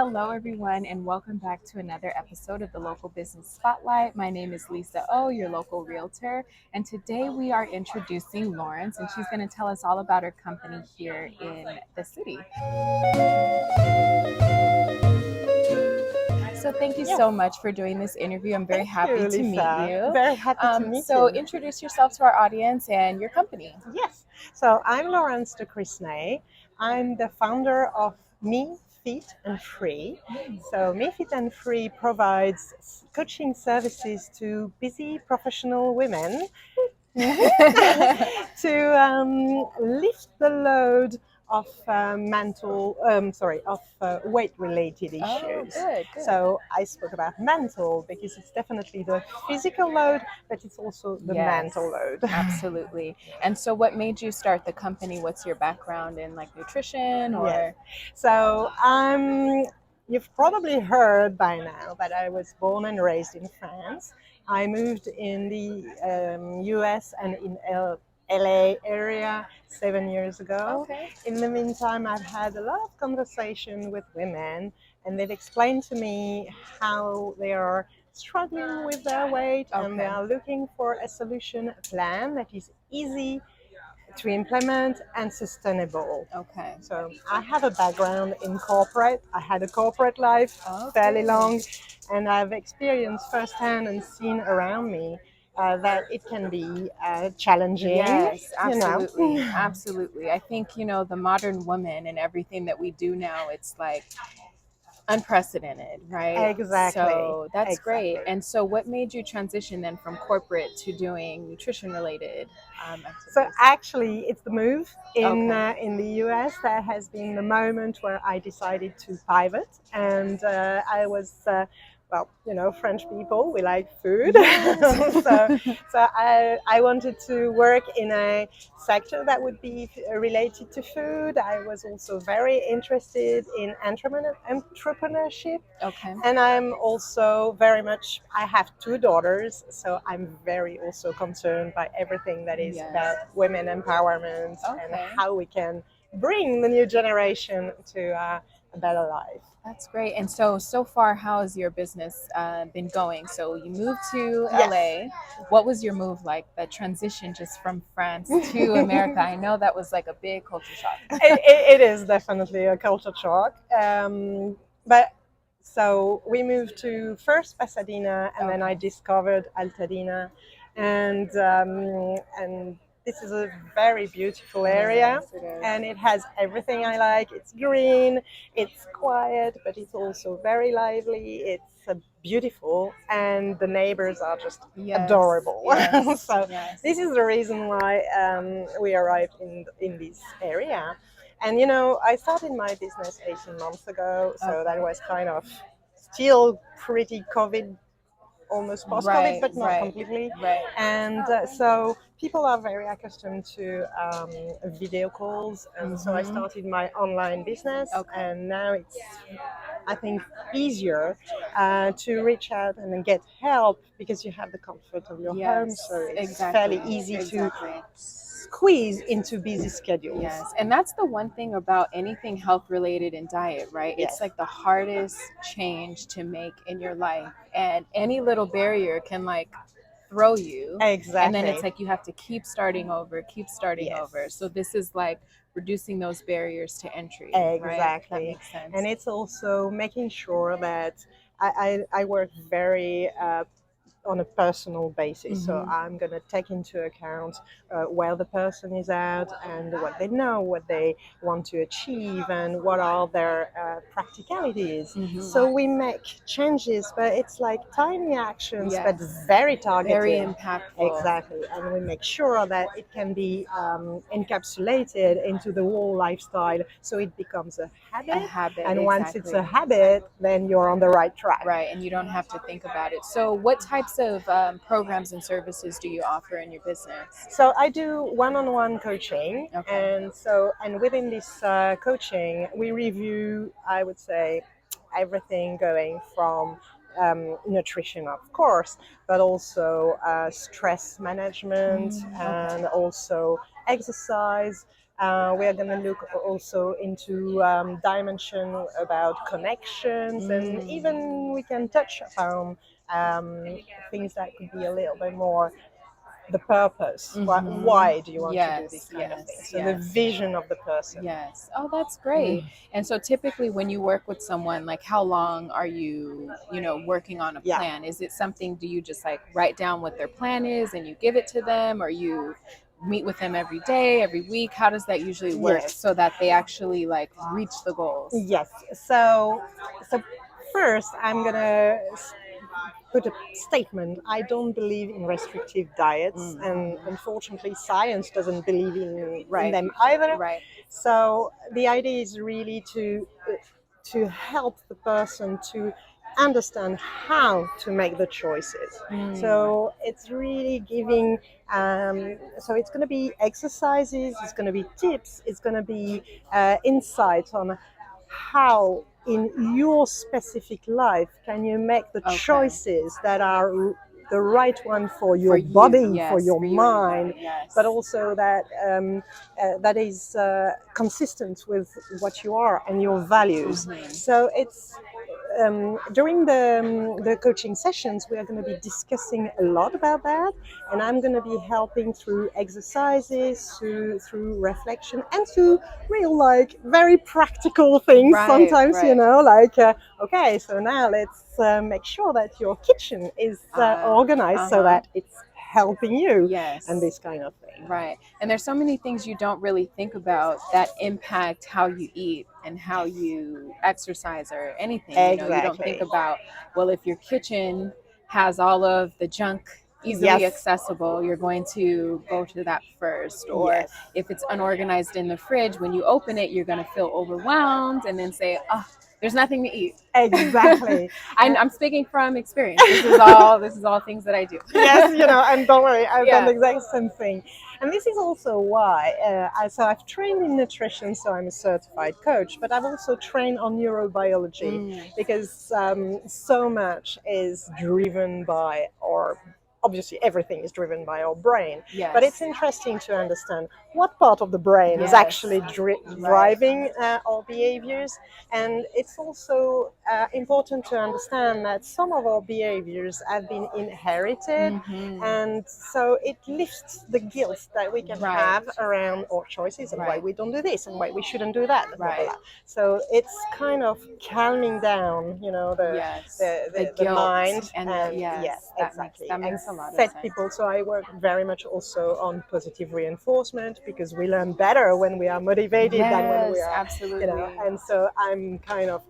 Hello, everyone, and welcome back to another episode of the Local Business Spotlight. My name is Lisa O, your local realtor, and today we are introducing Laurence, and she's going to tell us all about her company here in the city. So, thank you so much for doing this interview. I'm very happy to meet you. Very happy to meet So, you. introduce yourself to our audience and your company. Yes. So I'm Laurence De Crisnay. I'm the founder of Me, Fit and Free. So Me, Fit and Free provides coaching services to busy professional women to lift the load of weight-related issues. Oh, good. So I spoke about mental because it's definitely the physical load, but it's also the mental load. Absolutely. And so, what made you start the company? What's your background in like nutrition or? Yes. So you've probably heard by now that I was born and raised in France. I moved in the US and in LA area 7 years ago. Okay. In the meantime, I've had a lot of conversation with women, and they've explained to me how they are struggling with their weight and they are looking for a solution, a plan that is easy to implement and sustainable. Okay. So I have a background in corporate. I had a corporate life fairly long, and I've experienced firsthand and seen around me that it can be challenging. Yes, absolutely. You know? Absolutely. I think, the modern woman and everything that we do now, it's like unprecedented, right? Exactly. So that's Exactly. great. And so, what made you transition then from corporate to doing nutrition related activities? So actually, it's the move in the US that has been the moment where I decided to pivot, and I was. French people, we like food. Yes. so I wanted to work in a sector that would be related to food. I was also very interested in entrepreneurship. Okay. And I'm also very much, I have two daughters, so I'm very also concerned by everything that is about women empowerment and how we can bring the new generation to a better life. That's great. And so far, how has your business been going? So you moved to LA. What was your move like? That transition just from France to America? I know that was like a big culture shock. It is definitely a culture shock. But so we moved to first Pasadena, and then I discovered Altadena, and this is a very beautiful area, and it has everything I like. It's green, it's quiet, but it's also very lively. It's beautiful, and the neighbors are just adorable. So this is the reason why we arrived in this area. And I started my business 18 months ago, so that was kind of still pretty COVID, almost post-COVID, but not completely. And so people are very accustomed to video calls, and so I started my online business, and now it's, I think, easier to reach out and then get help because you have the comfort of your home, so it's fairly easy to squeeze into busy schedules. Yes, and that's the one thing about anything health related in diet, right? It's like the hardest change to make in your life, and any little barrier can like throw you. Exactly. And then it's like you have to keep starting over. So this is like reducing those barriers to entry. Exactly. Right? That makes sense. And it's also making sure that I work very on a personal basis. So I'm going to take into account where the person is at and what they know, what they want to achieve, and what are their practicalities. So we make changes, but it's like tiny actions, but very targeted. Very impactful. Exactly. And we make sure that it can be encapsulated into the whole lifestyle, so it becomes a habit. And once it's a habit, then you're on the right track. Right, and you don't have to think about it. So what types of programs and services do you offer in your business? So I do one-on-one coaching, and within this coaching, we review, I would say, everything going from nutrition, of course, but also stress management and also exercise, We are going to look also into dimension about connections, and even we can touch upon things that could be a little bit more the purpose. Why do you want to do this Yes, kind of thing? yes, So the yes. vision of the person. Yes. Oh, that's great. And so typically when you work with someone, like how long are you, working on a Yeah. plan? Is it something, do you just like write down what their plan is and you give it to them, or you meet with them every day, every week? How does that usually work Yes. so that they actually like reach the goals? Yes. So first, I'm gonna put a statement. I don't believe in restrictive diets, and unfortunately, science doesn't believe in Right. them either. Right. So the idea is really to help the person to understand how to make the choices. So it's really giving. So it's going to be exercises. It's going to be tips. It's going to be insights on how in your specific life can you make the Okay. choices that are the right one for For your you, body, for yes, your for you and your mind, body, yes. but also that is consistent with what you are and your values. So it's during the coaching sessions, we are going to be discussing a lot about that, and I'm going to be helping through exercises, through reflection, and through real, like, very practical things. Right, Sometimes, right. like, okay, so now let's make sure that your kitchen is organized so Uh-huh. that it's helping you, and Yes. this kind of thing. Right. And there's so many things you don't really think about that impact how you eat and how you exercise or anything. You don't think Exactly. about, well, if your kitchen has all of the junk easily Yes. accessible, you're going to go to that first. Or Yes. if it's unorganized in the fridge, when you open it, you're going to feel overwhelmed and then say, oh, there's nothing to eat. Exactly. I'm speaking from experience. This is all things that I do. Yes, and don't worry, I've done Yeah. the exact same thing. And this is also why, so I've trained in nutrition, so I'm a certified coach, but I've also trained on neurobiology because so much is driven by our, obviously everything is driven by our brain, but it's Yes. interesting to understand what part of the brain is Yes. actually Right. driving our behaviors. And it's also important to understand that some of our behaviors have been inherited, and so it lifts the guilt that we can Right. have around our choices and why Right. we don't do this and why we shouldn't do that, blah, blah, Right. blah. So it's kind of calming down, Yes. The the guilt mind, and the and yes, yes, exactly, that and makes a lot of set sense. people. So I work very much also on positive reinforcement, because we learn better when we are motivated than when we Yes, are, absolutely. and so I'm kind of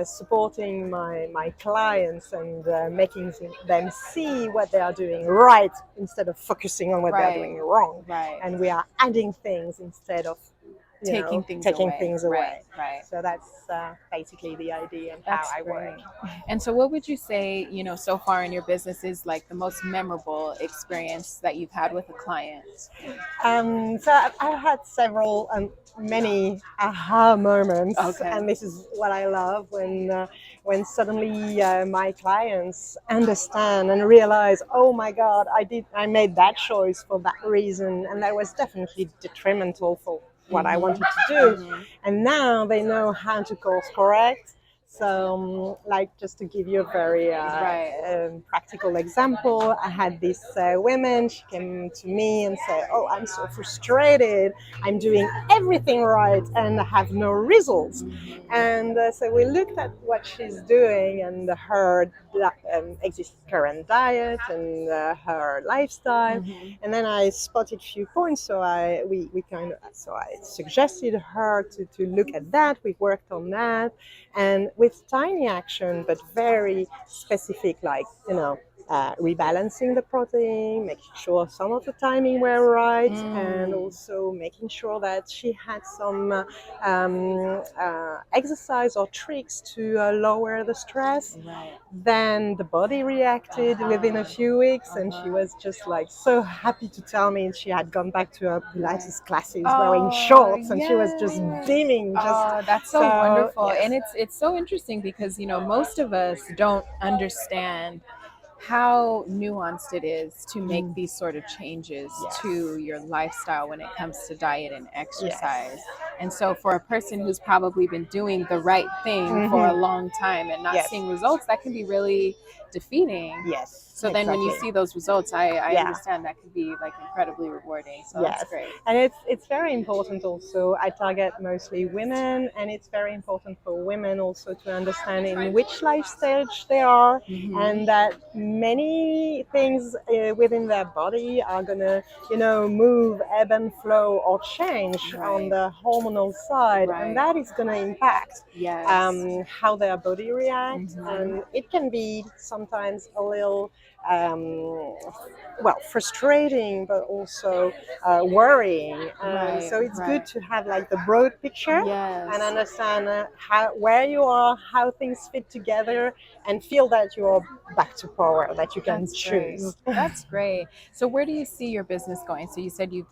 supporting my clients and making them see what they are doing right instead of focusing on what they are Right. doing wrong. Right. And we are adding things instead of, Taking things taking away. things Right. away. Right. So that's basically the idea of how That's I work. great. And so what would you say, so far in your business is like the most memorable experience that you've had with a client? So I've had several many aha moments, Okay. and this is what I love when suddenly my clients understand and realize, oh my God, I made that choice for that reason, and that was definitely detrimental for what I wanted to do, and now they know how to course correct. So, like, just to give you a very Right. practical example, I had this woman. She came to me and said, "Oh, I'm so frustrated. I'm doing everything right and I have no results." And so we looked at what she's doing and her current diet and her lifestyle, and then I spotted a few points. So I suggested her to look at that. We worked on that, and with tiny action but very specific, like, rebalancing the protein, making sure some of the timing were right, and also making sure that she had some exercise or tricks to lower the stress. Right. Then the body reacted within a few weeks, and she was just like so happy to tell me she had gone back to her Pilates classes wearing Oh, shorts, and she was just yes. beaming. Just Oh, that's so so wonderful. yes. And it's so interesting because, most of us don't understand how nuanced it is to make Mm. these sort of changes Yes. to your lifestyle when it comes to diet and exercise. Yes. And so, for a person who's probably been doing the right thing for a long time and not Yes. seeing results, that can be really defeating. Yes. So then when you exactly. see those results, I Yeah. understand that could be like incredibly rewarding. So Yes, that's great. and it's very important also. I target mostly women, and it's very important for women also to understand in which life stage they are, and that many things within their body are gonna, move, ebb and flow, or change on Right. the hormonal side, and Right. that is gonna impact Yes. how their body reacts, and it can be sometimes a little frustrating, but also worrying. Right. So it's good Right. to have like the broad picture and Yes. understand where you are, how things fit together, and feel that you're back to power, that you can That's great. choose. That's great. So where do you see your business going? So you said you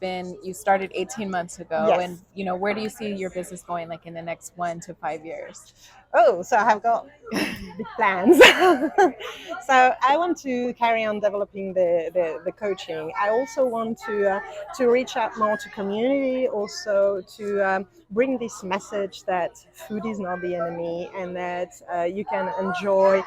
started 18 months ago, and Yes. where do you see your business going like in the next 1 to 5 years? Oh, so I have got big plans. So I want to carry on developing the coaching. I also want to reach out more to community, also to bring this message that food is not the enemy, and that you can enjoy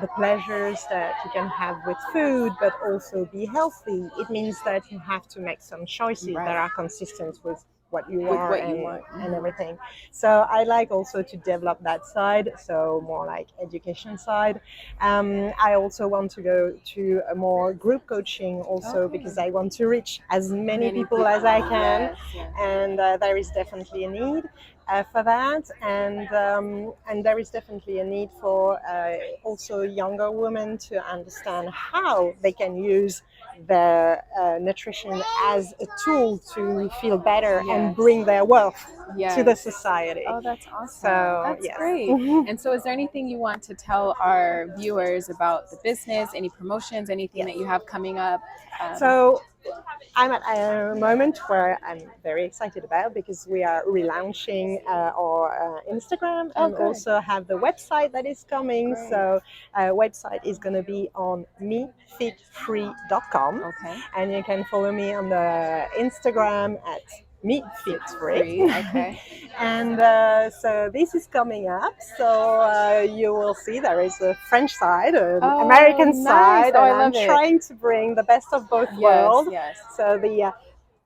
the pleasures that you can have with food, but also be healthy. It means that you have to make some choices that Right. are consistent with what you With are what you and, want. and everything. So I like also to develop that side, so more like education side. I also want to go to a more group coaching also, Okay. because I want to reach as many Many people as I can, Yes, yes. and there is definitely a need for that, and there is definitely a need for also younger women to understand how they can use their nutrition as a tool to feel better and Yes. bring their wealth to the Yes. society. Oh, that's awesome. So That's yes. great. And so, is there anything you want to tell our viewers about the business? Any promotions? Anything that Yes. you have coming up? So I'm at a moment where I'm very excited about, because we are relaunching our Instagram, Oh, and good. also have the website that is coming. Great. So website is going to be on mefitfree.com, Okay. and you can follow me on the Instagram at mefitfree. Okay. And so this is coming up. So you will see there is a French side, an Oh, American nice. side, Oh, and I I'm love it. trying to bring the best of both Yes, worlds. yes. So the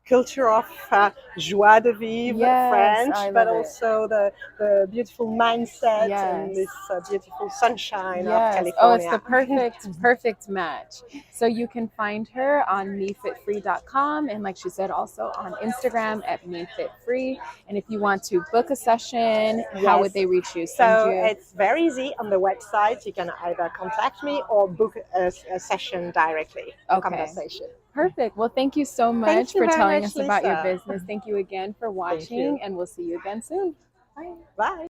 culture of joie de vivre, Yes, French, I but love it. also the beautiful mindset and Yes. this beautiful sunshine of Yes. Oh, it's the California. perfect match. So you can find her on mefitfree.com, and like she said, also on Instagram at mefitfree. And if you want to book a session, how would Yes. they reach you? Send So you. it's very easy on the website. You can either contact me or book a session directly, a Okay. conversation. Perfect. Well, thank you so Thank much you for very telling much, us about your Lisa. business. Thank you again for Thank you. watching, and we'll see you again soon. Bye. Bye.